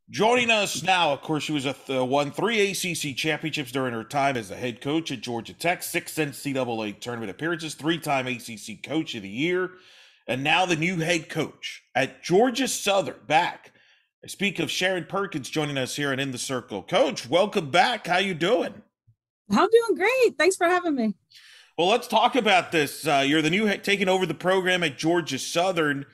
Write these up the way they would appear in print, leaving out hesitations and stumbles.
Joining us now, of course, she was won three ACC championships during her time as the head coach at Georgia Tech, six NCAA tournament appearances, three-time ACC Coach of the Year, and now the new head coach at Georgia Southern. Back. I speak of Sharon Perkins joining us here and In the Circle. Coach, welcome back. How you doing? I'm doing great. Thanks for having me. Well, let's talk about this. You're the new taking over the program at Georgia Southern.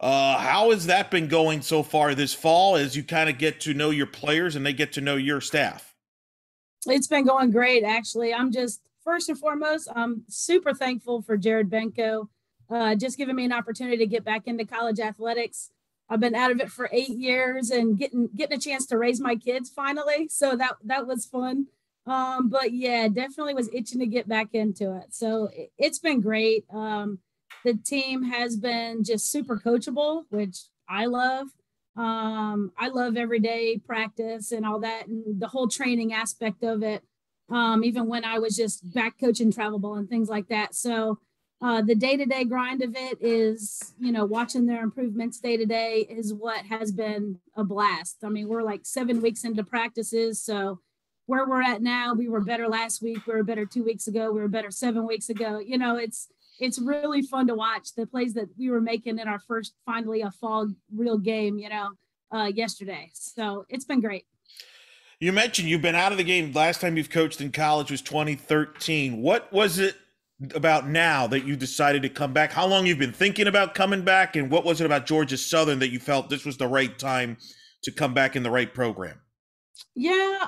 How has that been going so far this fall as you kind of get to know your players and they get to know your staff? It's been going great, actually. I'm just first and foremost, I'm super thankful for Jared Benko, just giving me an opportunity to get back into college athletics. I've been out of it for 8 years and getting a chance to raise my kids finally. So that was fun. But yeah, definitely was itching to get back into it. So it's been great. The team has been just super coachable, which I love. I love everyday practice and all that, and the whole training aspect of it. Even when I was just back coaching travel ball and things like that. So the day-to-day grind of it is, watching their improvements day to day is what has been a blast. I mean, we're like 7 weeks into practices, so where we're at now, we were better last week, we were better 2 weeks ago, we were better 7 weeks ago. It's really fun to watch the plays that we were making in our first, finally, a fall real game, yesterday. So it's been great. You mentioned you've been out of the game. Last time you've coached in college was 2013. What was it about now that you decided to come back? How long you've been thinking about coming back, and what was it about Georgia Southern that you felt this was the right time to come back in the right program? Yeah.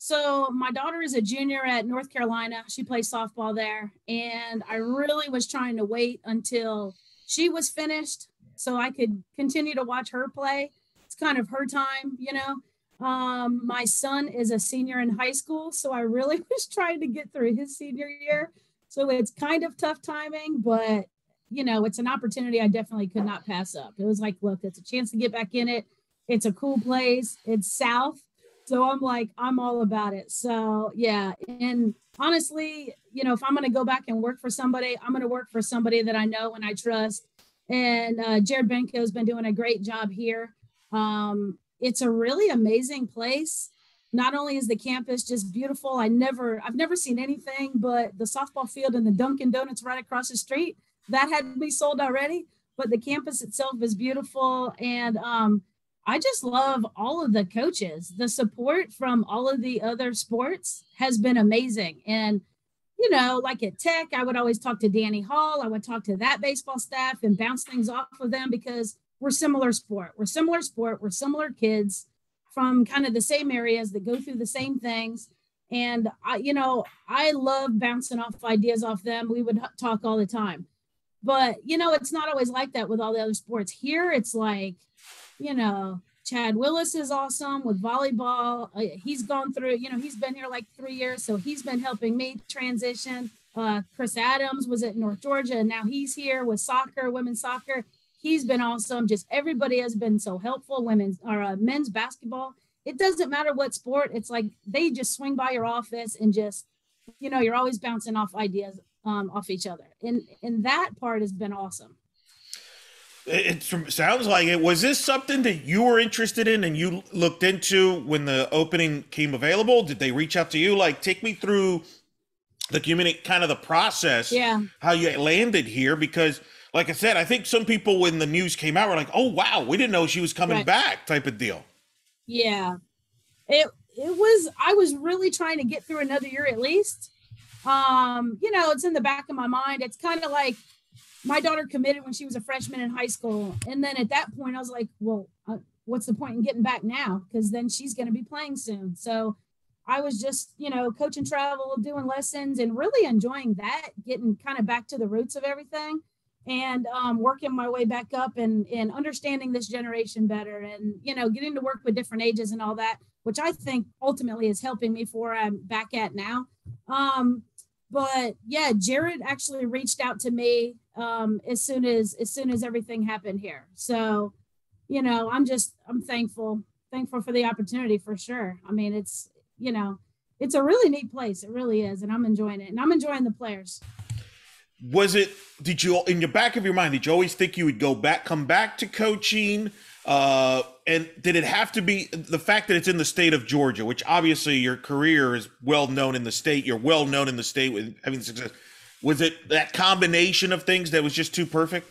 So my daughter is a junior at North Carolina. She plays softball there. And I really was trying to wait until she was finished so I could continue to watch her play. It's kind of her time. My son is a senior in high school, so I really was trying to get through his senior year. So it's kind of tough timing, but it's an opportunity I definitely could not pass up. It was like, look, it's a chance to get back in it. It's a cool place. It's South. So I'm like, I'm all about it. So yeah. And honestly, if I'm going to go back and work for somebody, I'm going to work for somebody that I know and I trust. And Jared Benko has been doing a great job here. It's a really amazing place. Not only is the campus just beautiful, I've never seen anything but the softball field and the Dunkin' Donuts right across the street. That had to be sold already, but the campus itself is beautiful. And I just love all of the coaches. The support from all of the other sports has been amazing. And, like at Tech, I would always talk to Danny Hall. I would talk to that baseball staff and bounce things off of them because we're similar sport. We're similar sport. We're similar kids from kind of the same areas that go through the same things. And I love bouncing off ideas off them. We would talk all the time. But, it's not always like that with all the other sports. Here, it's like, Chad Willis is awesome with volleyball. He's gone through, he's been here like 3 years, so he's been helping me transition. Chris Adams was at North Georgia, and now he's here with soccer, women's soccer. He's been awesome. Just everybody has been so helpful. Men's basketball. It doesn't matter what sport. It's like they just swing by your office and just, you're always bouncing off ideas off each other, and that part has been awesome. It sounds like it. Was this something that you were interested in and you looked into when the opening came available? Did they reach out to you? Like, take me through the community, kind of the process, Yeah. how you landed here. Because, like I said, I think some people, when the news came out, were like, oh, wow, we didn't know she was coming Right. back type of deal. Yeah. It was, I was really trying to get through another year at least. It's in the back of my mind. It's kind of like my daughter committed when she was a freshman in high school. And then at that point, I was like, well, what's the point in getting back now? Because then she's going to be playing soon. So I was just, coaching travel, doing lessons, and really enjoying that, getting kind of back to the roots of everything and working my way back up and understanding this generation better and, getting to work with different ages and all that, which I think ultimately is helping me for where I'm back at now. But yeah, Jared actually reached out to me as soon as everything happened here. So, I'm thankful for the opportunity for sure. I mean, it's a really neat place. It really is. And I'm enjoying it. And I'm enjoying the players. Was it, did you, in your back of your mind, did you always think you would come back to coaching? And did it have to be the fact that it's in the state of Georgia, which obviously your career is well known in the state, you're well known in the state with having success. Was it that combination of things that was just too perfect?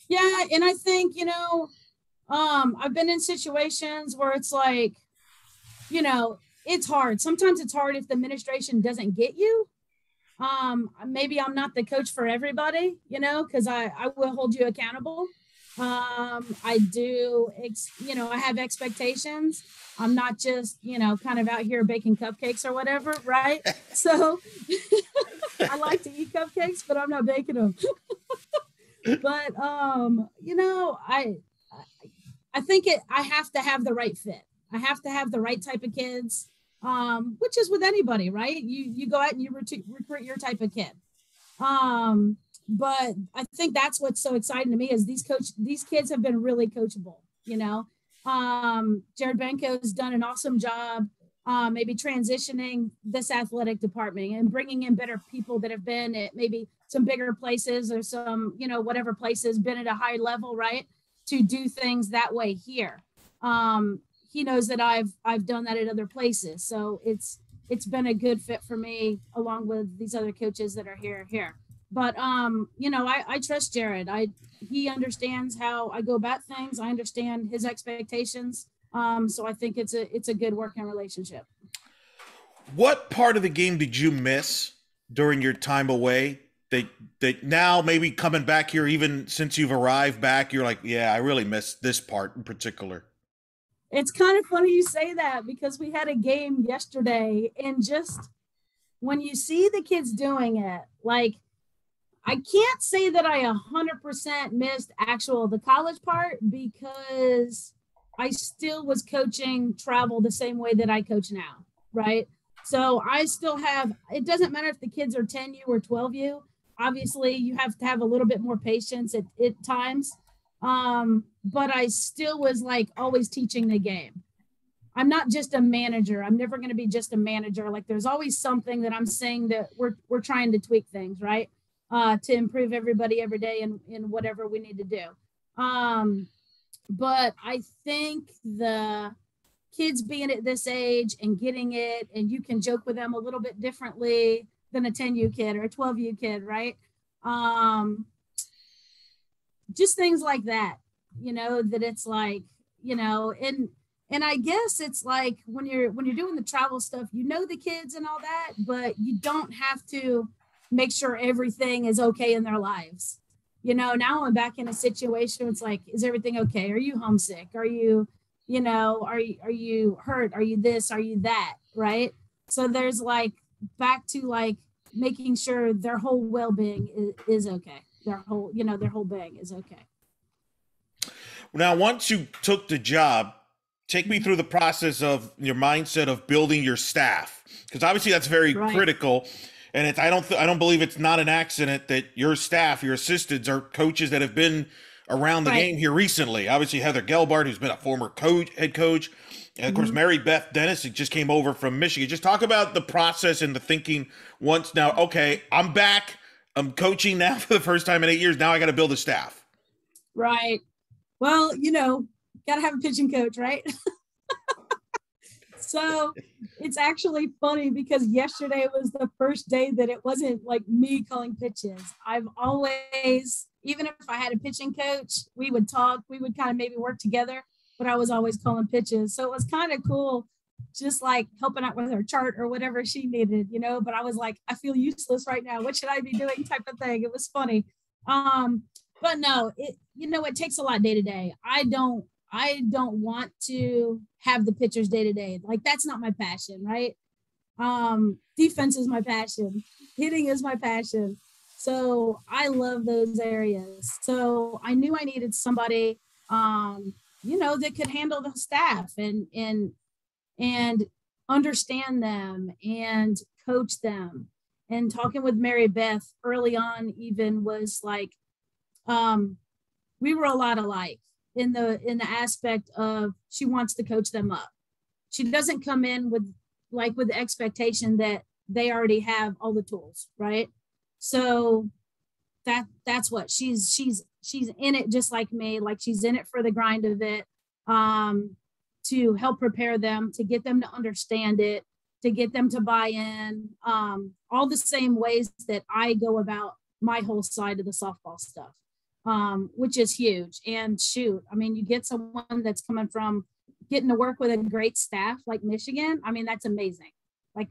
Yeah. And I think, I've been in situations where it's like, it's hard. Sometimes it's hard if the administration doesn't get you. Maybe I'm not the coach for everybody, because I will hold you accountable. I do, I have expectations. I'm not just, kind of out here baking cupcakes or whatever, right? So I like to eat cupcakes, but I'm not baking them. But I think I have to have the right fit. I have to have the right type of kids, which is with anybody, right? You go out and you recruit your type of kid. But I think that's what's so exciting to me is these kids have been really coachable, Jared Benko has done an awesome job, maybe transitioning this athletic department and bringing in better people that have been at maybe some bigger places or some, whatever places, been at a high level, right? To do things that way here. He knows that I've done that at other places. So it's been a good fit for me along with these other coaches that are here. But I trust Jared. He understands how I go about things. I understand his expectations. So I think it's a good working relationship. What part of the game did you miss during your time away that now maybe coming back here, even since you've arrived back, you're like, yeah, I really missed this part in particular? It's kind of funny you say that because we had a game yesterday and just when you see the kids doing it, like, I can't say that I 100% missed the college part because I still was coaching travel the same way that I coach now, right? So I still have, it doesn't matter if the kids are 10U or 12U. Obviously, you have to have a little bit more patience at times. But I still was like always teaching the game. I'm not just a manager. I'm never going to be just a manager. Like there's always something that I'm saying that we're trying to tweak things, right? To improve everybody every day in whatever we need to do. But I think the kids being at this age and getting it, and you can joke with them a little bit differently than a 10U kid or a 12U kid, right? Just things like that, that it's like, and I guess it's like when you're doing the travel stuff, the kids and all that, but you don't have to make sure everything is okay in their lives. Now I'm back in a situation. It's like, is everything okay? Are you homesick? Are you, are you hurt? Are you this? Are you that? Right. So there's like back to like making sure their whole well-being is okay. Their whole being is okay. Now, once you took the job, take me through the process of your mindset of building your staff, because obviously that's very critical. And I don't believe it's not an accident that your staff, your assistants, are coaches that have been around the game here recently. Obviously, Heather Gelbart, who's been a former head coach, and of course, Mary Beth Dennis, who just came over from Michigan. Just talk about the process and the thinking once now, okay, I'm back. I'm coaching now for the first time in 8 years. Now I got to build a staff. Right. Well, got to have a pitching coach, right? So it's actually funny because yesterday was the first day that it wasn't like me calling pitches. I've always, even if I had a pitching coach, we would talk, we would kind of maybe work together, but I was always calling pitches. So it was kind of cool, just like helping out with her chart or whatever she needed, but I was like, I feel useless right now. What should I be doing type of thing? It was funny. But no, it takes a lot day to day. I don't want to have the pitchers day to day. Like that's not my passion, right? Defense is my passion. Hitting is my passion. So I love those areas. So I knew I needed somebody, that could handle the staff and understand them and coach them. And talking with Mary Beth early on even was like, we were a lot alike in the aspect of she wants to coach them up. She doesn't come in with the expectation that they already have all the tools, right? So that's what she's in it just like me, like she's in it for the grind of it, to help prepare them, to get them to understand it, to get them to buy in, all the same ways that I go about my whole side of the softball stuff, which is huge. And shoot, I mean, you get someone that's coming from getting to work with a great staff like Michigan. I mean, that's amazing. Like,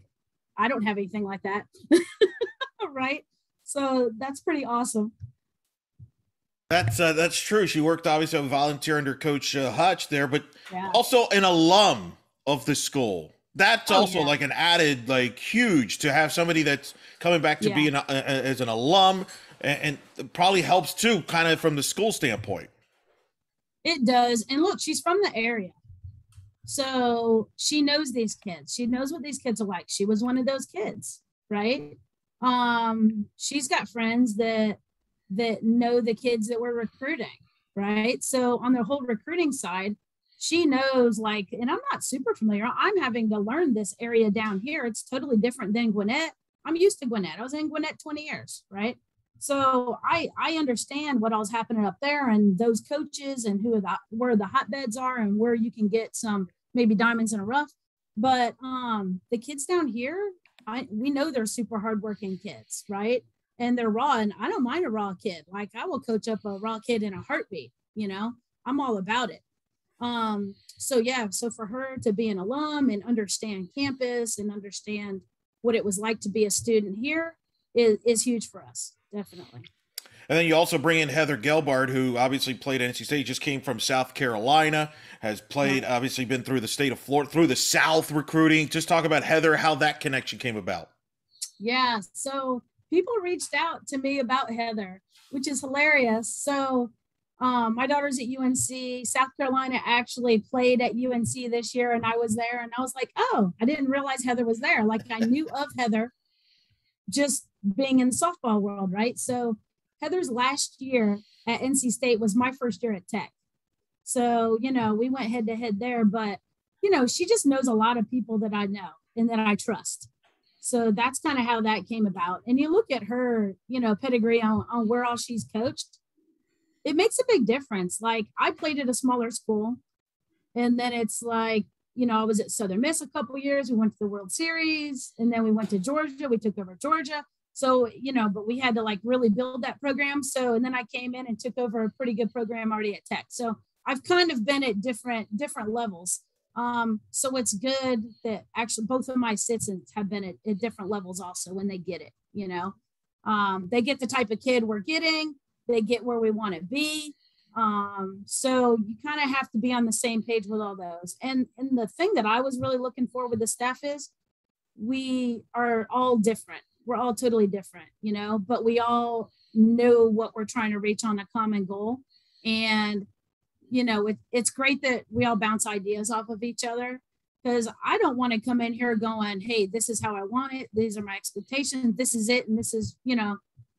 I don't have anything like that. Right. So that's pretty awesome. That's true. She worked obviously a volunteer under Coach Hutch there, but Yeah. also an alum of the school. That's also Yeah. like an added, like, huge to have somebody that's coming back to Yeah. be as an alum, and it probably helps too, kind of from the school standpoint. It does. And look, she's from the area. So she knows these kids. She knows what these kids are like. She was one of those kids, right? She's got friends that know the kids that we're recruiting, right? So on the whole recruiting side, she knows, like, and I'm not super familiar. I'm having to learn this area down here. It's totally different than Gwinnett. I'm used to Gwinnett. I was in Gwinnett 20 years, right? So I understand what all's happening up there and those coaches and where the hotbeds are and where you can get some maybe diamonds in a rough. But the kids down here, we know they're super hardworking kids, right? And they're raw, and I don't mind a raw kid. Like, I will coach up a raw kid in a heartbeat, I'm all about it. So for her to be an alum and understand campus and understand what it was like to be a student here is huge for us, definitely. And then you also bring in Heather Gelbard, who obviously played at NC State, just came from South Carolina, has played, obviously been through the state of Florida, through the South recruiting. Just talk about Heather, how that connection came about. Yeah, so people reached out to me about Heather, which is hilarious. So my daughter's at UNC. South Carolina actually played at UNC this year, and I was there, and I was like, oh, I didn't realize Heather was there. Like, I knew of Heather just being in the softball world, right? So Heather's last year at NC State was my first year at Tech. So, we went head to head there, but, she just knows a lot of people that I know and that I trust. So that's kind of how that came about. And you look at her, pedigree on where all she's coached, it makes a big difference. Like, I played at a smaller school, and then it's like, I was at Southern Miss a couple of years. We went to the World Series, and then we went to Georgia. We took over Georgia. So, but we had to like really build that program. So, and then I came in and took over a pretty good program already at Tech. So I've kind of been at different levels. So it's good that actually both of my assistants have been at different levels also when they get it, they get the type of kid we're getting, they get where we want to be. So you kind of have to be on the same page with all those. And the thing that I was really looking for with the staff is we are all different. We're all totally different, but we all know what we're trying to reach on a common goal. And, it's great that we all bounce ideas off of each other, because I don't want to come in here going, hey, this is how I want it. These are my expectations. This is it. And this is,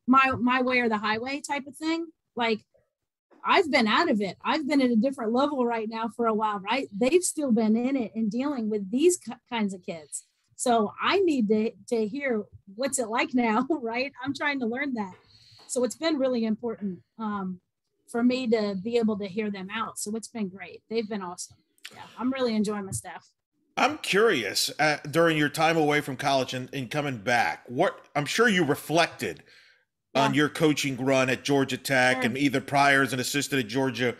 my way or the highway type of thing. Like, I've been out of it. I've been at a different level right now for a while, right? They've still been in it and dealing with these kinds of kids. So I need to hear what's it like now, right? I'm trying to learn that. So it's been really important for me to be able to hear them out. So it's been great. They've been awesome. Yeah, I'm really enjoying my staff. I'm curious, during your time away from college and coming back, I'm sure you reflected on your coaching run at Georgia Tech and either prior as an assistant at Georgia.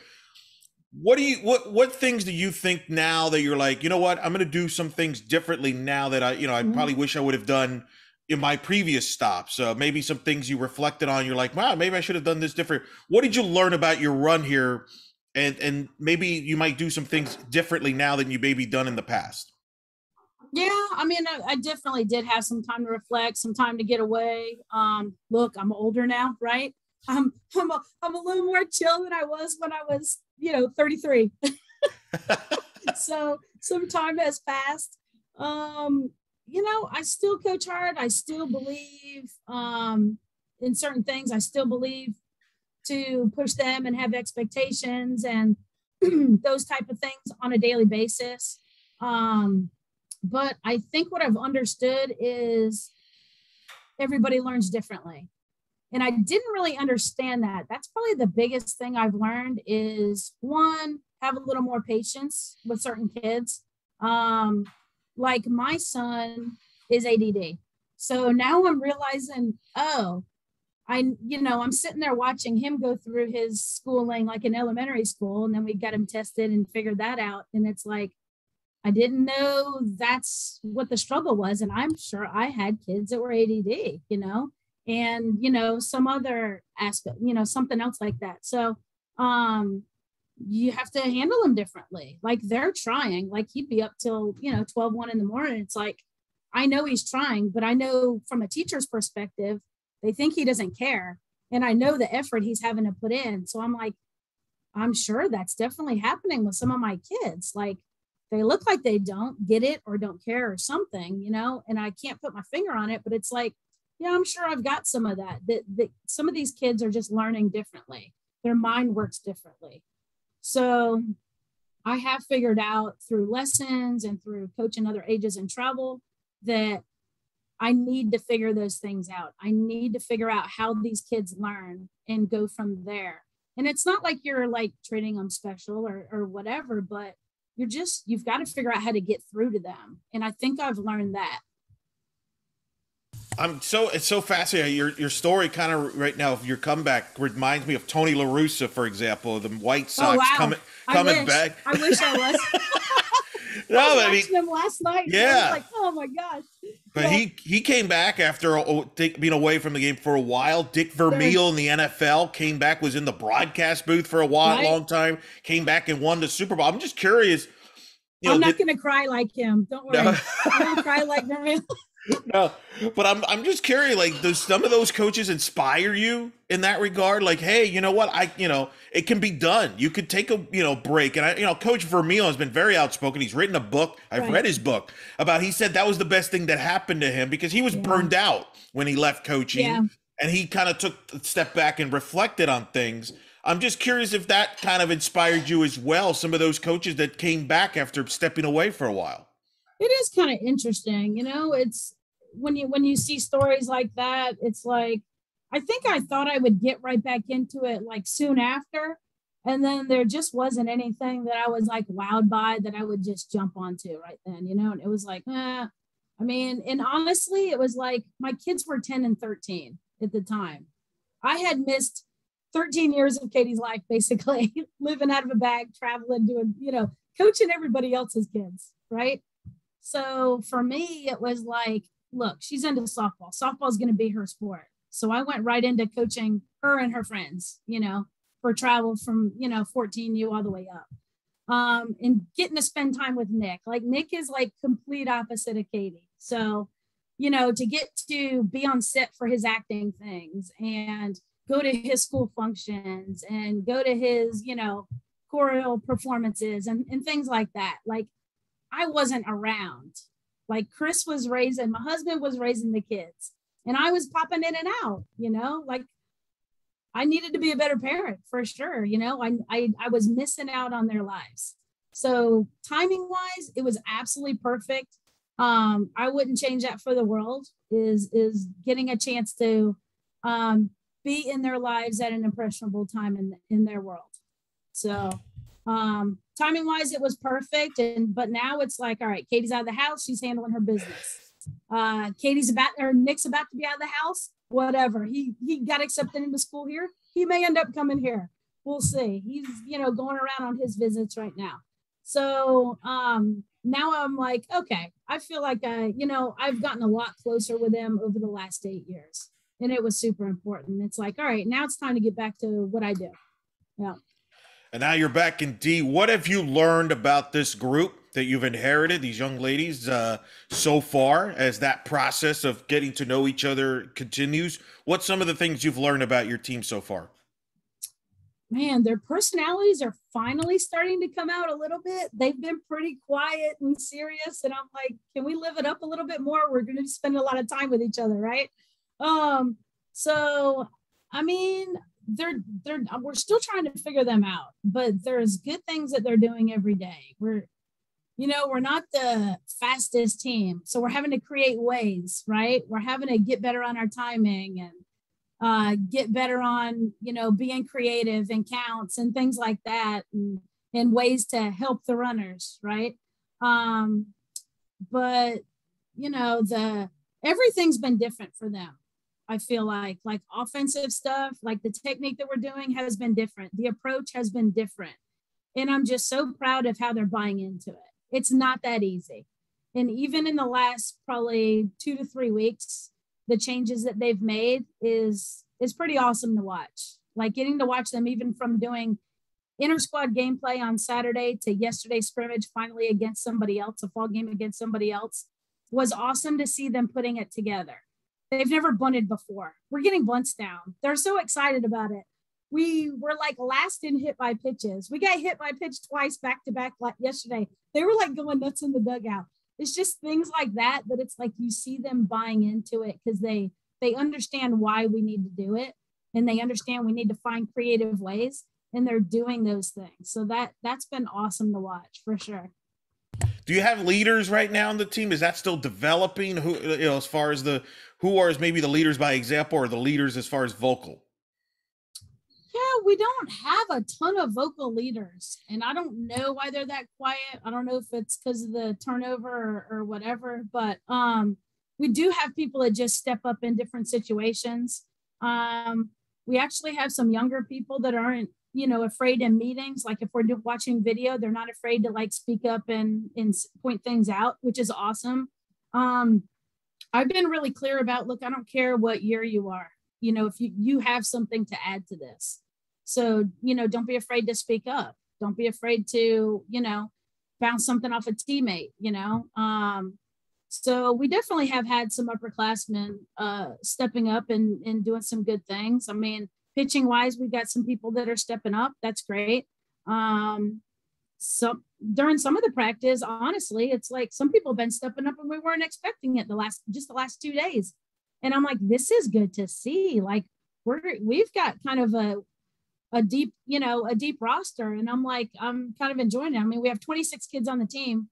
What things do you think now that you're like, you know what, I'm going to do some things differently now that I probably wish I would have done in my previous stops? Maybe some things you reflected on, you're like, wow, maybe I should have done this different. What did you learn about your run here? And maybe you might do some things differently now than you maybe done in the past. Yeah, I mean, I definitely did have some time to reflect, some time to get away. Look, I'm older now, right? I'm a little more chill than I was when I was, 33. So some time has passed. I still coach hard. I still believe in certain things. I still believe to push them and have expectations and those type of things on a daily basis. But I think what I've understood is everybody learns differently. And I didn't really understand that. That's probably the biggest thing I've learned is one, have a little more patience with certain kids. Like my son is ADD. So now I'm realizing, oh, I'm sitting there watching him go through his schooling like in elementary school, and then we got him tested and figured that out. And it's like, I didn't know that's what the struggle was. And I'm sure I had kids that were ADD, and, some other aspect, something else like that. So, you have to handle them differently. Like they're trying, like he'd be up till, 12, 1 in the morning. It's like, I know he's trying, but I know from a teacher's perspective, they think he doesn't care. And I know the effort he's having to put in. So I'm like, I'm sure that's definitely happening with some of my kids. Like they look like they don't get it or don't care or something, and I can't put my finger on it, but it's like, yeah, I'm sure I've got some of that some of these kids are just learning differently. Their mind works differently. So I have figured out through lessons and through coaching other ages and travel that I need to figure those things out. I need to figure out how these kids learn and go from there. And it's not like you're like treating them special or whatever, but you've got to figure out how to get through to them. And I think I've learned that. It's so fascinating. Your story kind of right now of your comeback reminds me of Tony La Russa, for example, the White Sox coming back. I wish I was. No, I was watching him last night. Yeah. I was like, oh my gosh. But he came back after being away from the game for a while. Dick Vermeil in the NFL came back, was in the broadcast booth for a long time, came back and won the Super Bowl. I'm just curious. I'm not going to cry like him. Don't worry. No. I'm going to cry like Vermeil. No, but I'm just curious, like, does some of those coaches inspire you in that regard? Like, hey, you know what? It can be done. You could take a, break. And Coach Vermeil has been very outspoken. He's written a book. I've read his book he said that was the best thing that happened to him because he was burned out when he left coaching and he kind of took a step back and reflected on things. I'm just curious if that kind of inspired you as well. Some of those coaches that came back after stepping away for a while. It is kind of interesting. It's when you see stories like that, it's like, I think I thought I would get right back into it like soon after. And then there just wasn't anything that I was like wowed by that I would just jump onto right then, and it was like, and honestly, it was like my kids were 10 and 13 at the time. I had missed 13 years of Katie's life, basically living out of a bag, traveling, doing, coaching everybody else's kids. Right. So for me, it was like, look, she's into softball. Softball is going to be her sport. So I went right into coaching her and her friends, for travel from, 14U all the way up. And getting to spend time with Nick. Like Nick is like complete opposite of Katie. So, to get to be on set for his acting things and go to his school functions and go to his, choral performances and things like that. Like I wasn't around. Like Chris was raising, my husband was raising the kids and I was popping in and out, like I needed to be a better parent for sure. I was missing out on their lives. So timing wise, it was absolutely perfect. I wouldn't change that for the world is getting a chance to be in their lives at an impressionable time in their world. So timing wise, it was perfect. But now it's like, all right, Katie's out of the house. She's handling her business. Nick's about to be out of the house, whatever. He got accepted into school here. He may end up coming here. We'll see. He's, going around on his visits right now. So now I'm like, okay, I feel like I've gotten a lot closer with him over the last 8 years. And it was super important. It's like, all right, now it's time to get back to what I do. Yeah. And now you're back in D. What have you learned about this group that you've inherited, these young ladies, so far as that process of getting to know each other continues? What's some of the things you've learned about your team so far? Man, their personalities are finally starting to come out a little bit. They've been pretty quiet and serious. And I'm like, can we live it up a little bit more? We're going to spend a lot of time with each other, right? So, I mean, we're still trying to figure them out, but there's good things that they're doing every day. We're not the fastest team, so we're having to create ways, right? We're having to get better on our timing, and get better on, being creative and counts and things like that, and ways to help the runners, right? Um, but the everything's been different for them. I feel like offensive stuff, like the technique that we're doing has been different. The approach has been different. And I'm just so proud of how they're buying into it. It's not that easy. And even in the last probably 2 to 3 weeks, the changes that they've made is pretty awesome to watch. Like getting to watch them even from doing inter squad gameplay on Saturday to yesterday's scrimmage finally against somebody else, a fall game against somebody else, was awesome to see them putting it together. They've never bunted before. We're getting bunts down. They're so excited about it. We were like last in hit by pitches. We got hit by pitch twice back to back like yesterday. They were like going nuts in the dugout. It's just things like that it's like you see them buying into it because they understand why we need to do it, and they understand we need to find creative ways, and they're doing those things. So that's been awesome to watch for sure. Do you have leaders right now on the team? Is that still developing? Who, as far as who are maybe the leaders by example, or the leaders as far as vocal? Yeah, we don't have a ton of vocal leaders, and I don't know why they're that quiet. I don't know if it's because of the turnover or whatever, but we do have people that just step up in different situations. We actually have some younger people that aren't, afraid in meetings. Like if we're watching video, they're not afraid to like speak up and point things out, which is awesome. I've been really clear about, look, I don't care what year you are, if you have something to add to this. So, don't be afraid to speak up. Don't be afraid to, bounce something off a teammate, so we definitely have had some upperclassmen stepping up and doing some good things. I mean, pitching wise, we've got some people that are stepping up. That's great. So during some of the practice, honestly, it's like some people have been stepping up and we weren't expecting it the last 2 days. And I'm like, this is good to see. Like we've got kind of a deep roster. And I'm like, I'm kind of enjoying it. I mean, we have 26 kids on the team,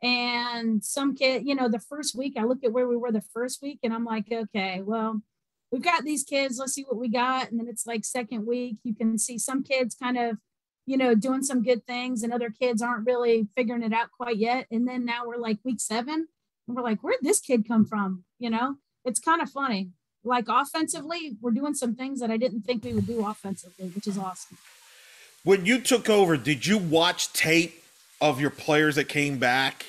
and some kid, the first week, I look at where we were the first week and I'm like, okay, well, we've got these kids, let's see what we got. And then it's like second week, you can see some kids kind of, doing some good things, and other kids aren't really figuring it out quite yet. And then now we're like week 7 and we're like, where'd this kid come from? It's kind of funny. Like offensively, we're doing some things that I didn't think we would do offensively, which is awesome. When you took over, did you watch tape of your players that came back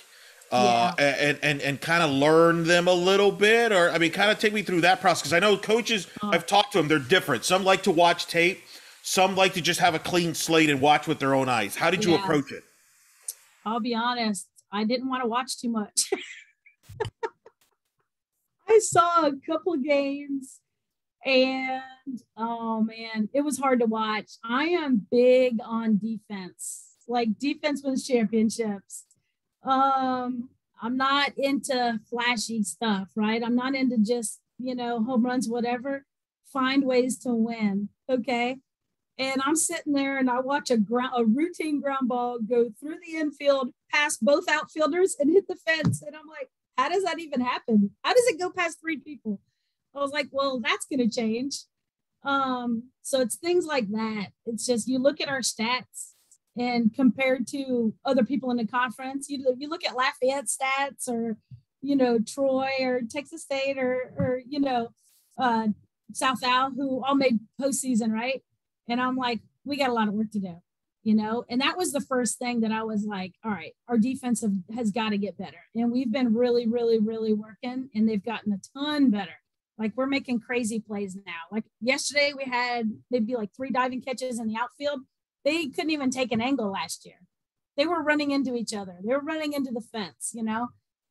Yeah. and kind of learn them a little bit? Or, I mean, kind of take me through that process. Because I know coaches, I've talked to them, they're different. Some like to watch tape. Some like to just have a clean slate and watch with their own eyes. How did you approach it? I'll be honest, I didn't want to watch too much. I saw a couple of games and oh man, it was hard to watch. I am big on defense, like defense wins championships. I'm not into flashy stuff, right? I'm not into just, home runs, whatever. Find ways to win. Okay. And I'm sitting there and I watch a routine ground ball go through the infield, past both outfielders and hit the fence. And I'm like, how does that even happen? How does it go past 3 people? I was like, well, that's going to change. So it's things like that. It's just, you look at our stats and compared to other people in the conference, you look at Lafayette stats or, Troy or Texas State or South Al, who all made postseason, right? And I'm like, we got a lot of work to do, and that was the first thing that I was like, all right, our defense has got to get better. And we've been really, really, really working, and they've gotten a ton better. Like we're making crazy plays now. Like yesterday we had maybe like 3 diving catches in the outfield. They couldn't even take an angle last year. They were running into each other. They were running into the fence,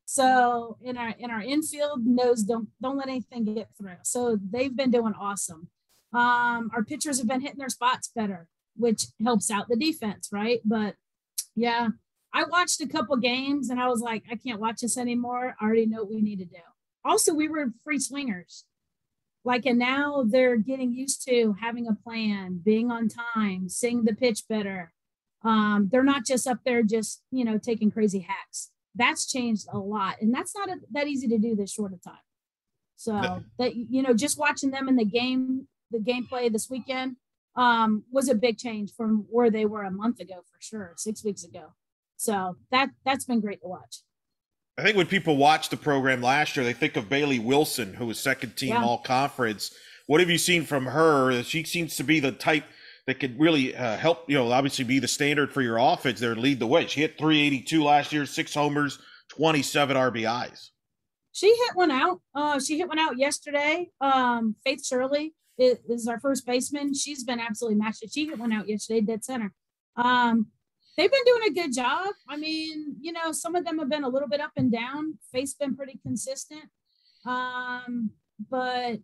So in our infield, nose don't let anything get through. So they've been doing awesome. Our pitchers have been hitting their spots better, which helps out the defense, right? But yeah, I watched a couple games and I was like, I can't watch this anymore. I already know what we need to do. Also, we were free swingers. And now they're getting used to having a plan, being on time, seeing the pitch better. They're not just up there just, taking crazy hacks. That's changed a lot. And that's not that easy to do this short of time. So that, just watching them in the gameplay this weekend was a big change from where they were a month ago, for sure, 6 weeks ago. So that's been great to watch. I think when people watch the program last year, they think of Bailey Wilson, who was second team all conference. What have you seen from her? She seems to be the type that could really help, obviously be the standard for your offense there, lead the way. She hit 382 last year, 6 homers, 27 RBIs. She hit one out. She hit one out yesterday. Faith Shirley is our first baseman. She's been absolutely matched. She hit one out yesterday, dead center. They've been doing a good job. I mean, some of them have been a little bit up and down. Faith's been pretty consistent. But,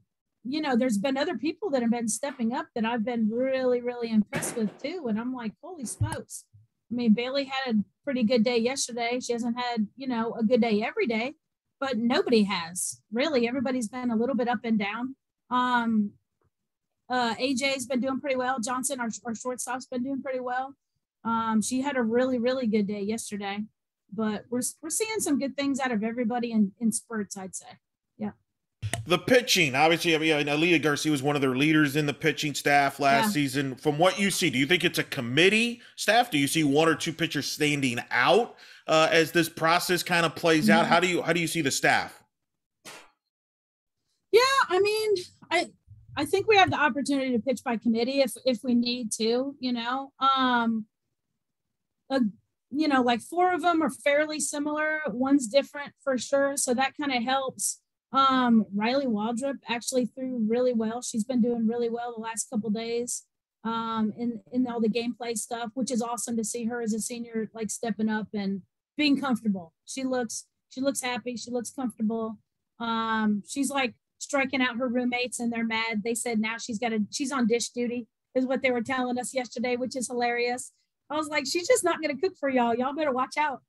there's been other people that have been stepping up that I've been really, really impressed with too. And I'm like, holy smokes. I mean, Bailey had a pretty good day yesterday. She hasn't had, a good day every day, but nobody has. Really, everybody's been a little bit up and down. AJ's been doing pretty well. Johnson, our shortstop's been doing pretty well. She had a really, really good day yesterday, but we're seeing some good things out of everybody in spurts, I'd say. Yeah. The pitching, obviously, Aaliyah Garcia was one of their leaders in the pitching staff last season. From what you see, do you think it's a committee staff? Do you see one or two pitchers standing out as this process kind of plays out? How do you see the staff? Yeah, I mean, I think we have the opportunity to pitch by committee if we need to, like 4 of them are fairly similar. One's different for sure. So that kind of helps. Riley Waldrop actually threw really well. She's been doing really well the last couple days in all the gameplay stuff, which is awesome to see her as a senior, like stepping up and being comfortable. She looks happy. She looks comfortable. She's like striking out her roommates and they're mad. They said now she's on dish duty is what they were telling us yesterday, which is hilarious. I was like, she's just not going to cook for y'all. Y'all better watch out.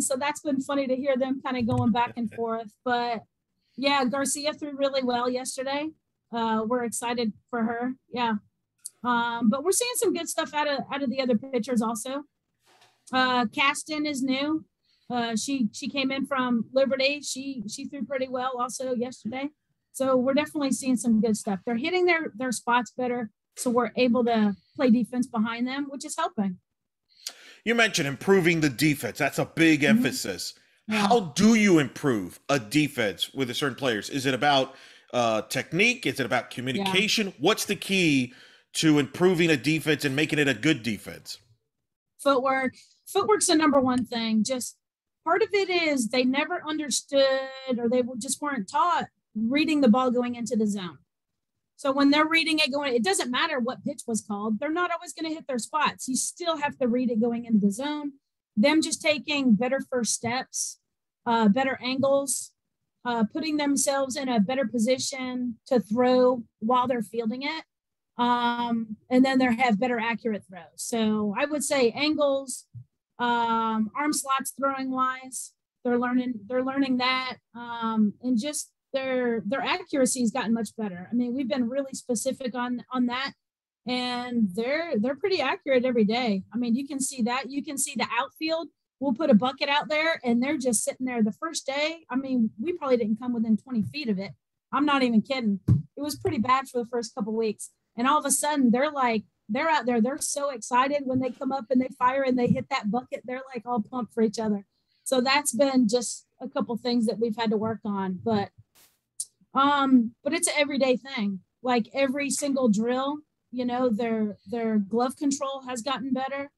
So that's been funny to hear them kind of going back and forth. But yeah, Garcia threw really well yesterday. We're excited for her. Yeah. But we're seeing some good stuff out of the other pitchers also. Caston is new. She came in from Liberty. She threw pretty well also yesterday. So we're definitely seeing some good stuff. They're hitting their spots better. So we're able to play defense behind them, which is helping. You mentioned improving the defense. That's a big emphasis. Yeah. How do you improve a defense with a certain players? Is it about technique? Is it about communication? Yeah. What's the key to improving a defense and making it a good defense? Footwork. Footwork's the number one thing. Just part of it is they never understood or they just weren't taught reading the ball going into the zone. So when they're reading it it doesn't matter what pitch was called. They're not always going to hit their spots. You still have to read it going into the zone. Them just taking better first steps, better angles, putting themselves in a better position to throw while they're fielding it. And then they have better accurate throws. So I would say angles, arm slots throwing wise, they're learning that. And just their accuracy has gotten much better. I mean, we've been really specific on that, and they're pretty accurate every day. I mean, you can see that. You can see the outfield. We'll put a bucket out there, and they're just sitting there. The first day, I mean, we probably didn't come within 20 feet of it. I'm not even kidding. It was pretty bad for the first couple of weeks, and all of a sudden, they're out there. They're so excited when they come up and they fire and they hit that bucket. They're like all pumped for each other. So that's been just a couple things that we've had to work on, but it's an everyday thing. Like every single drill, their glove control has gotten better.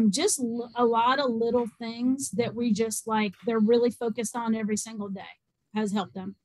Just a lot of little things that we just they're really focused on every single day has helped them.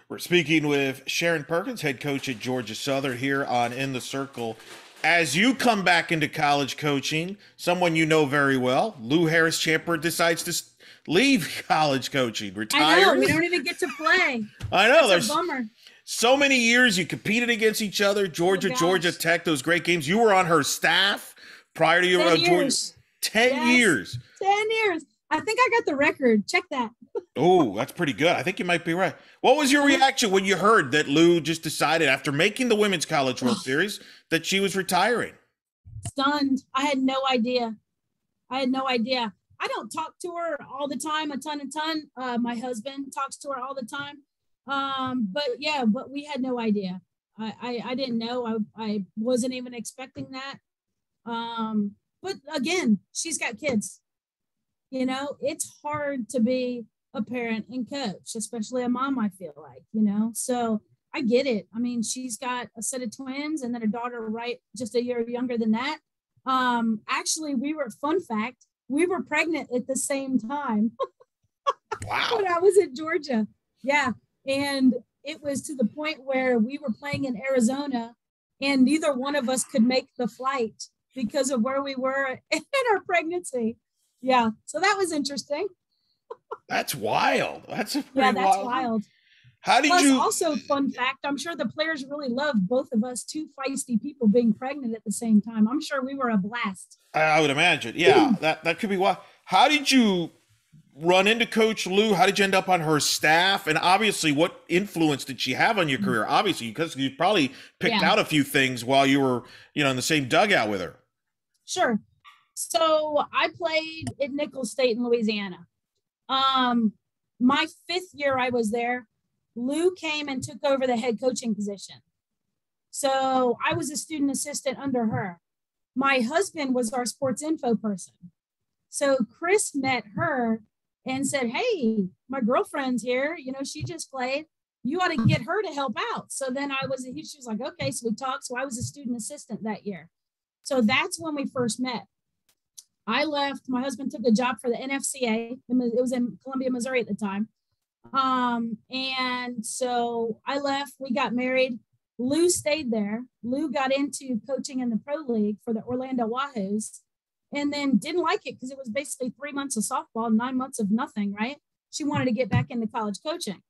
We're speaking with Sharon Perkins, head coach at Georgia Southern, here on In the Circle. As you come back into college coaching, someone you know very well, Lou Harris-Champer, decides to leave college coaching, retires. I know, we don't even get to play. I know. That's a bummer. So many years you competed against each other, Georgia Tech, those great games. You were on her staff prior to your 10 years. 10 years. 10 years. I think I got the record. Check that. Oh, that's pretty good. I think you might be right. What was your reaction when you heard that Lou just decided, after making the Women's College World Series, that she was retiring? Stunned. I had no idea. I don't talk to her all the time, a ton. My husband talks to her all the time. But yeah, but we had no idea. I didn't know. I wasn't even expecting that. But again, she's got kids. It's hard to be a parent and coach, especially a mom, I feel like. So I get it. I mean, she's got a set of twins and then a daughter right just a year younger than that. Actually, fun fact, we were pregnant at the same time. Wow. When I was in Georgia. Yeah. And it was to the point where we were playing in Arizona and neither one of us could make the flight because of where we were in our pregnancy. Yeah. So that was interesting. That's wild. That's a Yeah, pretty that's wild. wild. How did Plus, you? also, fun fact, I'm sure the players really loved both of us, two feisty people being pregnant at the same time. I'm sure we were a blast. I would imagine. Yeah, that could be why. How did you run into Coach Lou? How did you end up on her staff? And obviously, what influence did she have on your career? Obviously, because you probably picked Yeah. out a few things while you were, in the same dugout with her. Sure. So I played at Nichols State in Louisiana. My 5th year I was there, Lou came and took over the head coaching position. So I was a student assistant under her. My husband was our sports info person. So Chris met her and said, hey, my girlfriend's here. She just played. You ought to get her to help out. So then she was like, okay. So we talked. So I was a student assistant that year. So that's when we first met. I left. My husband took a job for the NFCA. It was in Columbia, Missouri at the time. And so I left. We got married. Lou stayed there. Lou got into coaching in the pro league for the Orlando Wahoos and then didn't like it because it was basically 3 months of softball, 9 months of nothing, right? She wanted to get back into college coaching.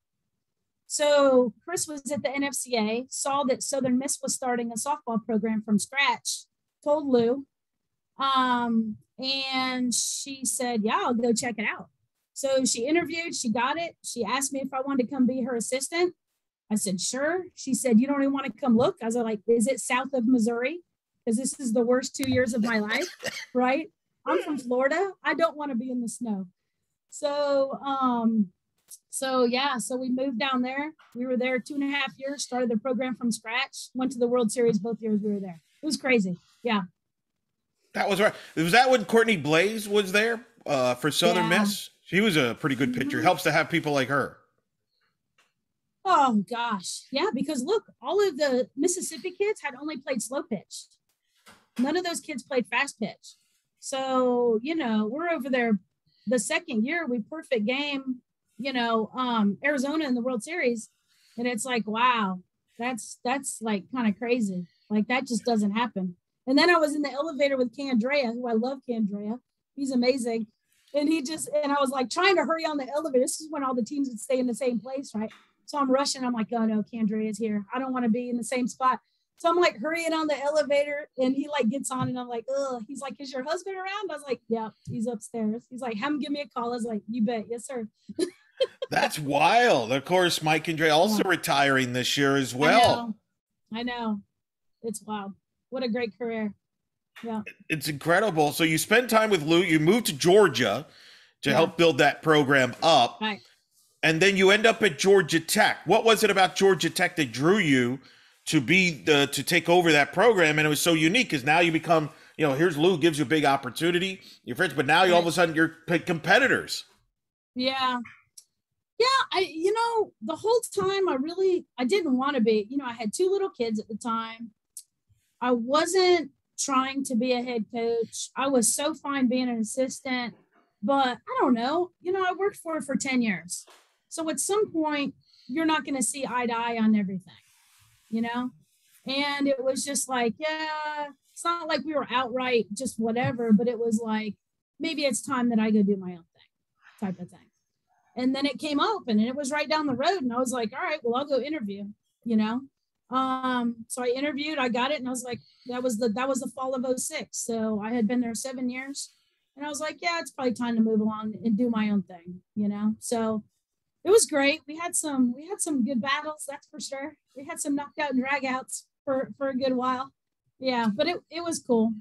So Chris was at the NFCA, saw that Southern Miss was starting a softball program from scratch, told Lou, and she said, yeah, I'll go check it out. So she interviewed, she got it. She asked me if I wanted to come be her assistant. I said, sure. She said, you don't even want to come look? I was like, is it south of Missouri? Because this is the worst 2 years of my life, right? I'm from Florida. I don't want to be in the snow. So we moved down there. We were there 2.5 years, started the program from scratch, went to the World Series both years we were there. It was crazy. Yeah. That was right. Was that when Courtney Blaze was there for Southern Miss? She was a pretty good pitcher. Helps to have people like her. Oh, gosh. Yeah, because look, all of the Mississippi kids had only played slow pitch. None of those kids played fast pitch. So, we're over there the second year, we perfect game, Arizona in the World Series. And it's like, wow, that's like kind of crazy. Like that just doesn't happen. And then I was in the elevator with Candrea, who I love Candrea. He's amazing. And I was like trying to hurry on the elevator. This is when all the teams would stay in the same place, right? So I'm rushing. I'm like, oh no, Candrea's here. I don't want to be in the same spot. So I'm like hurrying on the elevator and he like gets on and I'm like, ugh. He's like, is your husband around? I was like, yeah, he's upstairs. He's like, have him give me a call. I was like, you bet. Yes, sir. That's wild. Of course, Mike and Dre also retiring this year as well. I know. It's wild. What a great career. Yeah. It's incredible. So you spend time with Lou. You moved to Georgia to help build that program up. Right. And then you end up at Georgia Tech. What was it about Georgia Tech that drew you to to take over that program? And it was so unique because now you become, here's Lou, gives you a big opportunity. You're friends, but now all of a sudden you're competitors. Yeah. Yeah. The whole time I didn't want to be, I had 2 little kids at the time. I wasn't trying to be a head coach. I was so fine being an assistant, but I don't know, I worked for it for 10 years. So at some point you're not going to see eye to eye on everything, and it was just like, yeah, it's not like we were outright just whatever, but it was like, maybe it's time that I go do my own thing type of thing. And then it came up and it was right down the road. And I was like, all right, well, I'll go interview, So I interviewed, I got it. And I was like, that was the fall of 2006. So I had been there 7 years and I was like, yeah, it's probably time to move along and do my own thing, So it was great. We had some good battles. That's for sure. We had some knockout and dragouts for a good while. Yeah. But it was cool.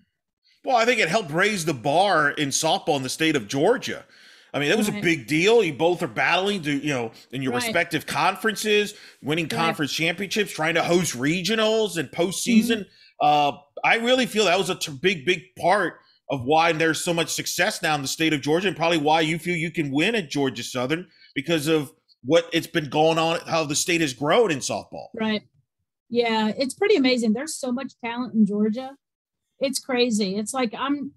Well, I think it helped raise the bar in softball in the state of Georgia. I mean, it was a Right. big deal. You both are battling to, in your Right. respective conferences, winning Right. conference championships, trying to host regionals and Hmm. postseason. I really feel that was a big part of why there's so much success now in the state of Georgia, and probably why you feel you can win at Georgia Southern because of what it's been going on, how the state has grown in softball. Right. Yeah, it's pretty amazing. There's so much talent in Georgia. It's crazy. It's like I'm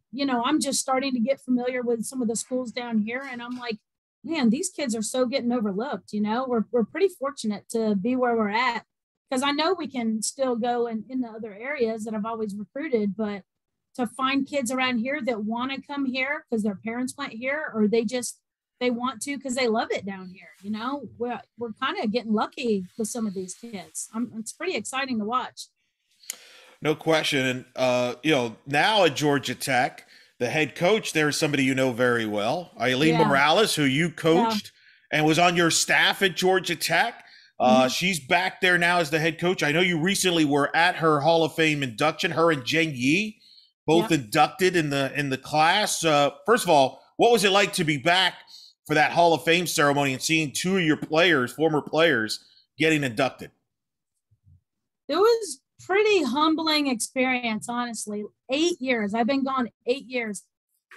just starting to get familiar with some of the schools down here, and I'm like, man, these kids are so getting overlooked. We're pretty fortunate to be where we're at, because I know we can still go in the other areas that I've always recruited, but to find kids around here that want to come here because their parents went here, or they want to because they love it down here. We're kind of getting lucky with some of these kids. It's pretty exciting to watch. No question. And, now at Georgia Tech, the head coach there is somebody you know very well, Aileen Yeah. Morales, who you Yeah. coached and was on your staff at Georgia Tech. Mm-hmm. She's back there now as the head coach. I know you recently were at her Hall of Fame induction, her and Jen Yee, both Yep. inducted in the class. First of all, what was it like to be back for that Hall of Fame ceremony and seeing two of your players, former players, getting inducted? It was pretty humbling experience, honestly. 8 years. I've been gone 8 years.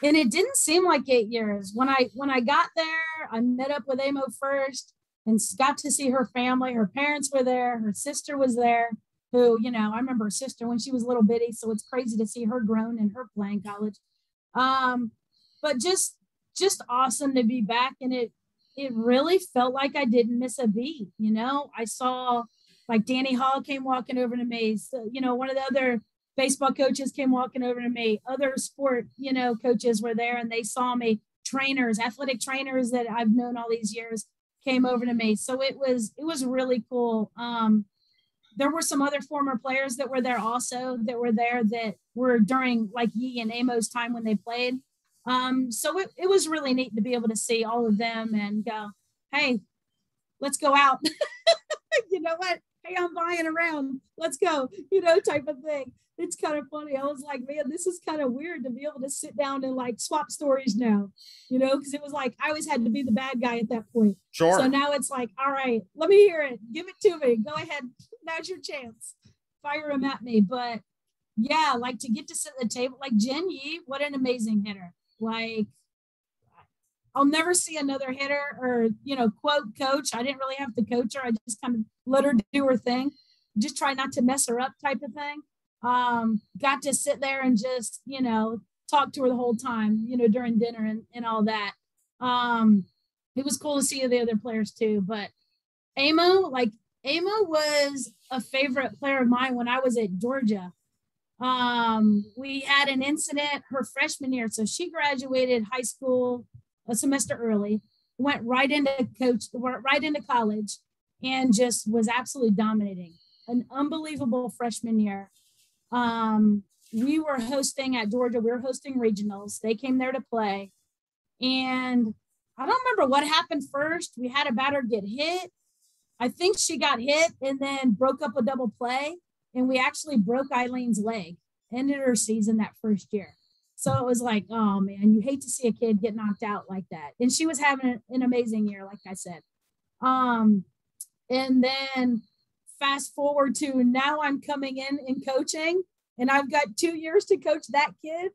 And it didn't seem like 8 years. When I got there, I met up with Amo first and got to see her family. Her parents were there, her sister was there, who, I remember her sister when she was a little bitty. So it's crazy to see her grown and her playing college. But just awesome to be back. And it really felt like I didn't miss a beat. I saw, like, Danny Hall came walking over to me. So, one of the other baseball coaches came walking over to me. Other sport, coaches were there, and they saw me. Trainers, athletic trainers that I've known all these years came over to me. So it was really cool. There were some other former players that were there also, that were during, like, Yee and Amo's time when they played. So it was really neat to be able to see all of them and go, hey, let's go out. You know what? Hey, I'm buying around. Let's go, type of thing. It's kind of funny. I was like, man, this is kind of weird to be able to sit down and, like, swap stories now, because it was like I always had to be the bad guy at that point. Sure. So now it's like, all right, let me hear it. Give it to me. Go ahead. Now's your chance. Fire them at me. But yeah, like, to get to sit at the table, like Jen Yee, what an amazing hitter. Like, I'll never see another hitter or, quote coach. I didn't really have to coach her. I just kind of let her do her thing. Just try not to mess her up, type of thing. Got to sit there and just, talk to her the whole time, during dinner and all that. It was cool to see the other players too. But Amo was a favorite player of mine when I was at Georgia. We had an incident her freshman year. So she graduated high school a semester early, went right into college, and just was absolutely dominating. An unbelievable freshman year. We were hosting at Georgia. We were hosting regionals. They came there to play. And I don't remember what happened first. We had a batter get hit. I think she got hit and then broke up a double play. And we actually broke Eileen's leg, ended her season that first year. So it was like, oh man, you hate to see a kid get knocked out like that. And she was having an amazing year, like I said. And then fast forward to now, I'm coming in and coaching, and I've got 2 years to coach that kid.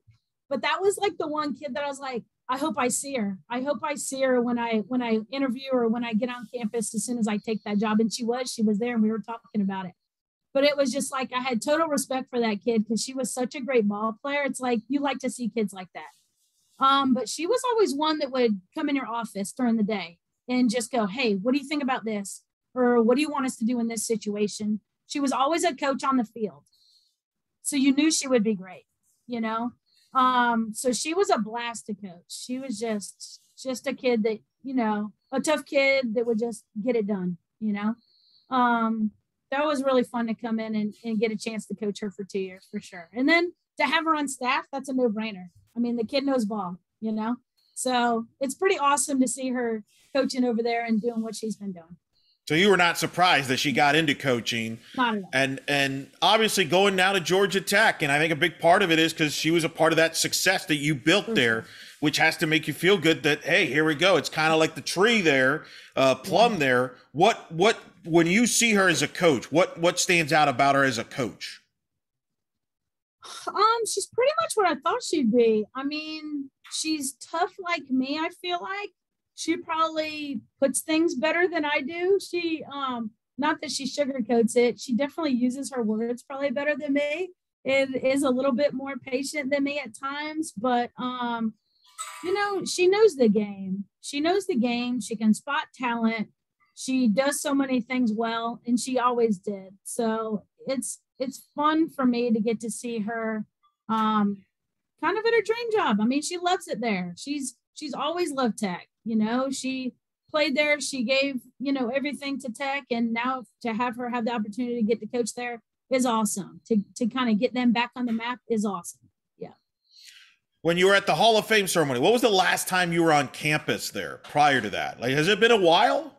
But that was like the one kid that I was like, I hope I see her. I hope I see her when I interview her, when I get on campus, as soon as I take that job. And she was there, and we were talking about it. But it was just like, I had total respect for that kid because she was such a great ball player. It's like, you like to see kids like that. But she was always one that would come in your office during the day and just go, hey, what do you think about this? Or what do you want us to do in this situation? She was always a coach on the field. So you knew she would be great, So she was a blast to coach. She was just a kid that, a tough kid that would just get it done, That was really fun to come in and get a chance to coach her for 2 years, for sure. And then to have her on staff, that's a no-brainer. I mean, the kid knows ball, So it's pretty awesome to see her coaching over there and doing what she's been doing. So you were not surprised that she got into coaching. Not at all. And obviously going now to Georgia Tech. And I think a big part of it is because she was a part of that success that you built there. which has to make you feel good that, hey, here we go. It's kind of like the tree there, plum Yeah. there. What when you see her as a coach, what stands out about her as a coach? She's pretty much what I thought she'd be. I mean, she's tough like me, I feel like. She probably puts things better than I do. She not that she sugarcoats it, she definitely uses her words probably better than me. It is a little bit more patient than me at times, but she knows the game. She knows the game. She can spot talent. She does so many things well, and she always did. So it's fun for me to get to see her kind of at her dream job. I mean, she loves it there. She's always loved Tech. She played there. She gave everything to Tech, and now to have her have the opportunity to get to coach there is awesome. To kind of get them back on the map is awesome. Yeah. When you were at the Hall of Fame ceremony, what was the last time you were on campus there prior to that? Like, has it been a while?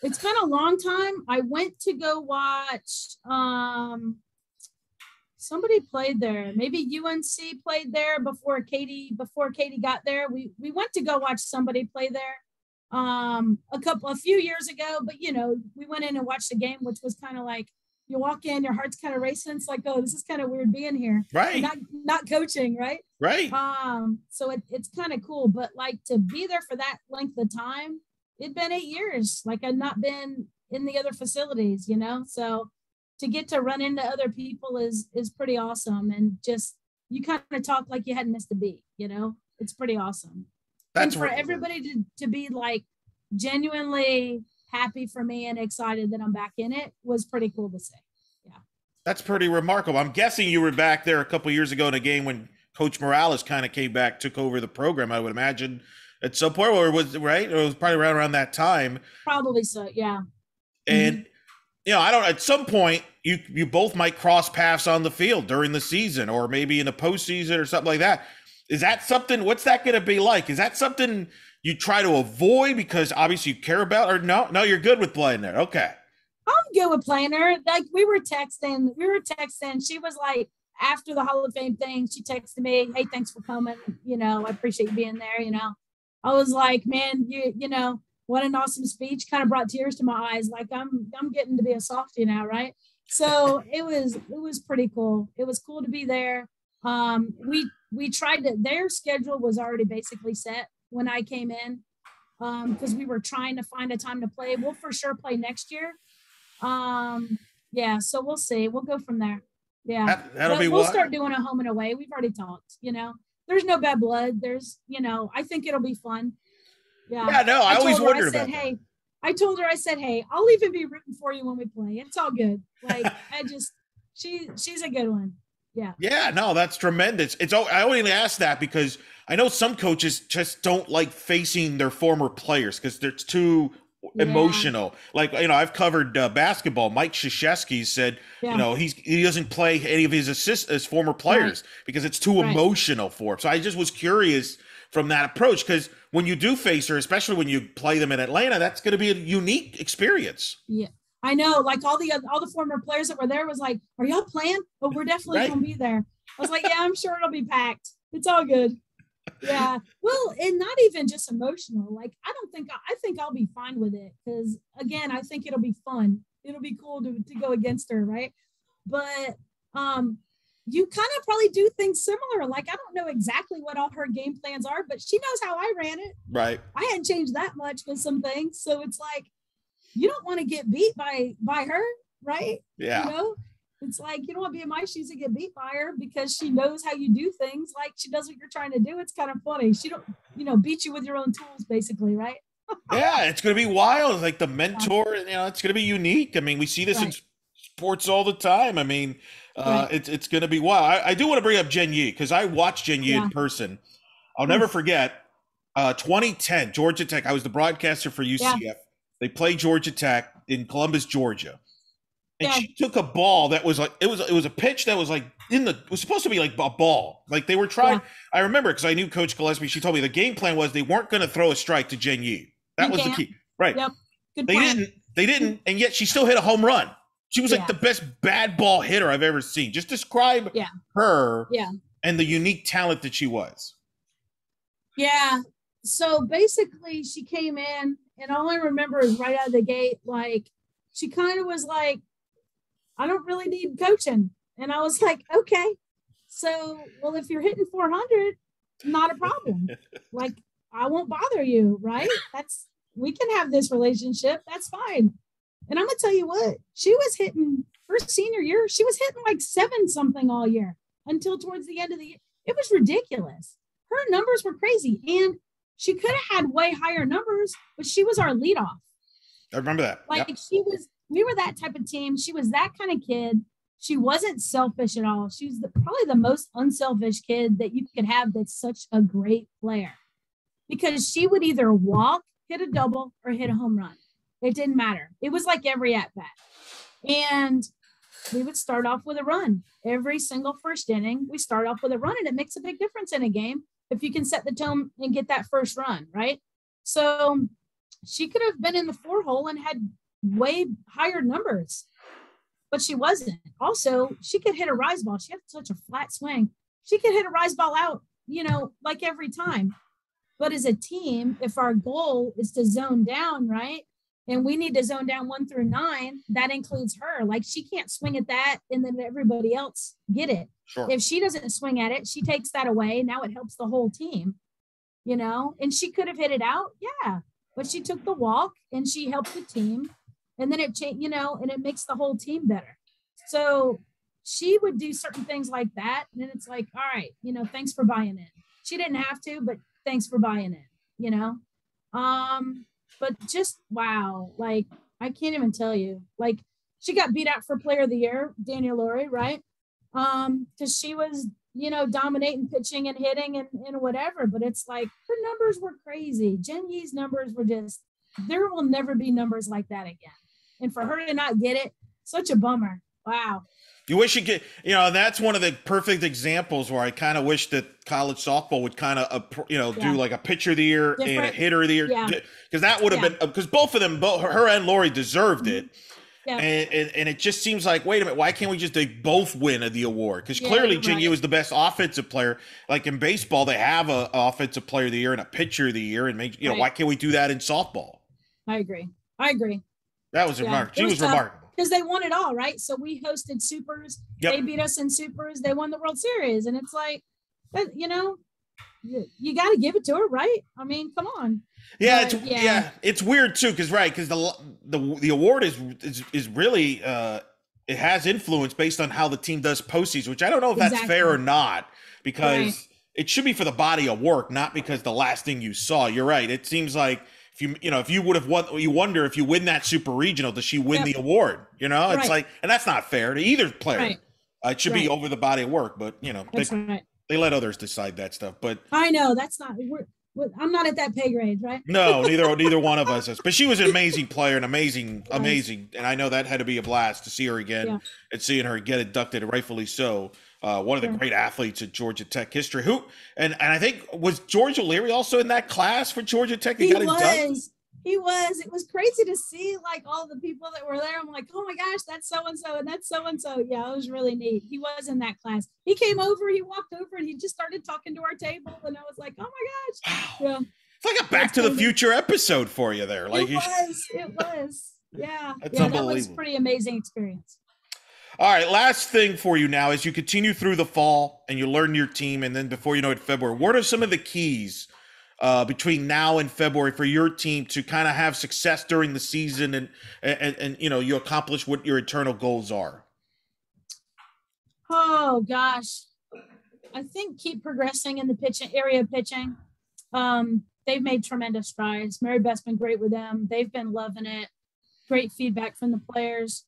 It's been a long time. I went to go watch somebody played there. Maybe UNC played there before Katie got there. We went to go watch somebody play there a few years ago, but we went in and watched the game, which was kind of like, you walk in, your heart's kind of racing. It's like, oh, this is kind of weird being here. Right. Not coaching, right? Right. So it's kind of cool, but like to be there for that length of time, it'd been 8 years. Like I'd not been in the other facilities, so to get to run into other people is pretty awesome. And just, you kind of talk like you hadn't missed a beat, it's pretty awesome. That's and for everybody to be like genuinely happy for me and excited that I'm back in it was pretty cool to see. Yeah. That's pretty remarkable. I'm guessing you were back there a couple years ago in a game when Coach Morales kind of came back, took over the program, I would imagine, at some point, or was right? Or it was probably around that time. Probably so, yeah. And I don't, at some point you both might cross paths on the field during the season or maybe in the postseason or something like that. Is that something, what's that going to be like? Is that something you try to avoid because obviously you care about, or no, you're good with playing there? Okay. I'm good with playing her. Like we were texting. She was like, after the Hall of Fame thing, she texted me, hey, thanks for coming. I appreciate you being there. I was like, man, what an awesome speech. Kind of brought tears to my eyes. Like I'm getting to be a softie now. Right. So it was pretty cool. It was cool to be there. We tried to, their schedule was already basically set when I came in, because we were trying to find a time to play. We'll for sure play next year. So we'll see. We'll go from there. Yeah. That'll be we'll start doing a home and away. We've already talked, there's no bad blood. There's, I think it'll be fun. Yeah. Yeah, no, I always wondered about that. Hey, I told her, I said, hey, I'll even be rooting for you when we play. It's all good. Like she's a good one. Yeah. Yeah, no, that's tremendous. I only ask that because I know some coaches just don't like facing their former players because it's too emotional. Like, I've covered basketball. Mike Krzyzewski said, he doesn't play any of his former players because it's too emotional for him. So I just was curious from that approach, because when you do face her, especially when you play them in Atlanta, that's going to be a unique experience. Yeah. I know, like all the former players that were there was like, are y'all playing? But we're definitely going to be there. I was like, yeah, I'm sure it'll be packed. It's all good. Yeah. Well, and not even just emotional. Like, I think I'll be fine with it. Cause again, I think it'll be fun. It'll be cool to go against her. Right. But, you kind of probably do things similar. Like, I don't know exactly what all her game plans are, but she knows how I ran it. Right. I hadn't changed that much with some things. So it's like, you don't want to get beat by her, right? Yeah. It's like, you don't want to be in my shoes and get beat by her because she knows how you do things. Like, she does what you're trying to do. It's kind of funny. She don't, beat you with your own tools, basically, right? Yeah, it's going to be wild. Like the mentor, it's going to be unique. I mean, we see this in sports all the time. I mean, it's going to be wild. I do want to bring up Jen Yee because I watched Jen Yee in person. I'll never forget 2010, Georgia Tech. I was the broadcaster for UCF. Yeah. They played Georgia Tech in Columbus, Georgia. And she took a ball that was like, it was a pitch that was like was supposed to be like a ball. Like they were trying. Yeah. I remember because I knew Coach Gillespie. She told me the game plan was they weren't going to throw a strike to Jen Yee. That was the key. Right. Yep. Good plan. They didn't. And yet she still hit a home run. She was like the best bad ball hitter I've ever seen. Just describe her and the unique talent that she was. Yeah. So basically, she came in, and all I remember is right out of the gate, like, she kind of was like, I don't really need coaching. And I was like, okay. So, well, if you're hitting 400, not a problem. Like, I won't bother you, right? We can have this relationship. That's fine. And I'm going to tell you what, she was hitting her senior year, she was hitting like 7 something all year until towards the end of the year. It was ridiculous. Her numbers were crazy. And she could have had way higher numbers, but she was our leadoff. I remember that. Like, Yep. we were that type of team. She was that kind of kid. She wasn't selfish at all. She's probably the most unselfish kid that you could have that's such a great player, because she would either walk, hit a double, or hit a home run. It didn't matter. It was like every at bat. And we would start off with a run. Every single first inning, we start off with a run, and it makes a big difference in a game if you can set the tone and get that first run, right? So she could have been in the 4-hole and had way higher numbers, but she wasn't. Also, she could hit a rise ball. She had such a flat swing. She could hit a rise ball out, like every time. But as a team, if our goal is to zone down, right, and we need to zone down 1 through 9, that includes her. Like, she can't swing at that and then everybody else get it. Sure. If she doesn't swing at it, she takes that away. Now it helps the whole team, and she could have hit it out. Yeah. But she took the walk and she helped the team. And then it changed, and it makes the whole team better. So she would do certain things like that. And it's like, all right, thanks for buying in. She didn't have to, but thanks for buying in, but just, wow. Like, I can't even tell you, like, she got beat out for player of the year, Daniel Laurie, right? Because she was, dominating pitching and hitting and whatever, but it's like her numbers were crazy. Jen Yee's numbers were just, there will never be numbers like that again. And for her to not get it, such a bummer. Wow. You wish you get, that's one of the perfect examples where I kind of wish that college softball would kind of, do like a pitcher of the year and a hitter of the year. Yeah. Because that would have been, because both of them, her and Lori deserved it. Yeah. And it just seems like, wait a minute, why can't we just both win the award? Because clearly Jin Yu is the best offensive player. Like in baseball, they have an offensive player of the year and a pitcher of the year. And why can't we do that in softball? I agree. That was remarkable. She was remarkable. Because they won it all, right? So we hosted Supers. Yep. They beat us in Supers. They won the World Series. And it's like, you got to give it to her, right? I mean, come on. Yeah, it's weird too, because the award is really it has influence based on how the team does postseason, which I don't know if that's fair or not, because it should be for the body of work, not because the last thing you saw. You're right. It seems like if you would have won, you wonder if you win that super regional, does she win the award? It's like, and that's not fair to either player. Right. It should be over the body of work, but they let others decide that stuff. But I know that's not. I'm not at that pay grade, right? No, neither one of us is. But she was an amazing player, and amazing, and I know that had to be a blast to see her again and seeing her get inducted, rightfully so. One of the great athletes at Georgia Tech history. And I think, was George O'Leary also in that class for Georgia Tech? He was. It was crazy to see, like, all the people that were there. I'm like, oh my gosh, that's so-and-so and that's so-and-so. Yeah, it was really neat. He was in that class. He came over, he walked over, and he just started talking to our table. And I was like, oh my gosh. Wow. Yeah. It's like a Back to the Future episode for you there. Like it was. Yeah. That's unbelievable. That was a pretty amazing experience. All right, last thing for you now, as you continue through the fall and you learn your team, and then before you know it, February, what are some of the keys between now and February for your team to kind of have success during the season and you accomplish what your internal goals are? Oh gosh, I think keep progressing in the pitching. They've made tremendous strides. Mary Beth's been great with them. They've been loving it. Great feedback from the players.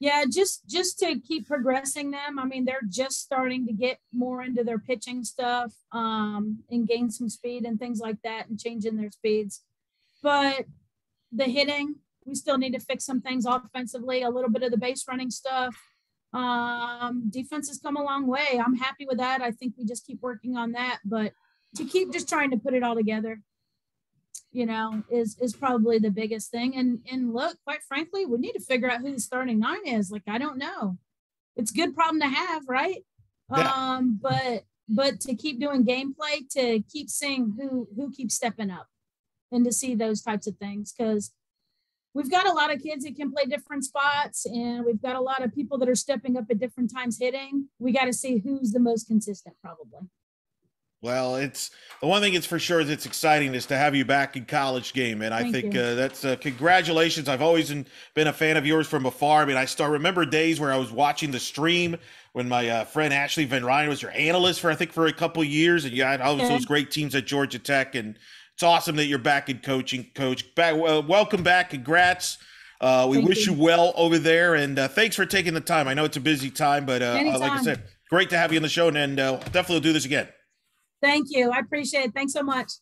Yeah, just to keep progressing them. I mean, they're just starting to get more into their pitching stuff and gain some speed and things like that and changing their speeds. But the hitting, we still need to fix some things offensively, a little bit of the base running stuff. Defense has come a long way. I'm happy with that. I think we just keep working on that. But to keep just trying to put it all together, is probably the biggest thing. And look, quite frankly, we need to figure out who the starting 9 is. Like, I don't know. It's a good problem to have, right? Yeah. But but to keep doing gameplay, to keep seeing who keeps stepping up, and to see those types of things, because we've got a lot of kids that can play different spots, and we've got a lot of people that are stepping up at different times hitting. We got to see who's the most consistent, probably. Well, it's the one thing it's for sure is it's exciting is to have you back in college game, and I Thank think you. that's congratulations. I've always been a fan of yours from afar. I mean, I still remember days where I was watching the stream when my friend Ashley Van Ryan was your analyst for I think for a couple of years, and you had always Okay. those great teams at Georgia Tech, and it's awesome that you're back in coaching, Coach. Back, welcome back. Congrats. We Thank wish you you. well over there, and thanks for taking the time. I know it's a busy time, but like I Anytime. said, great to have you on the show, and definitely will do this again. Thank you. I appreciate it. Thanks so much.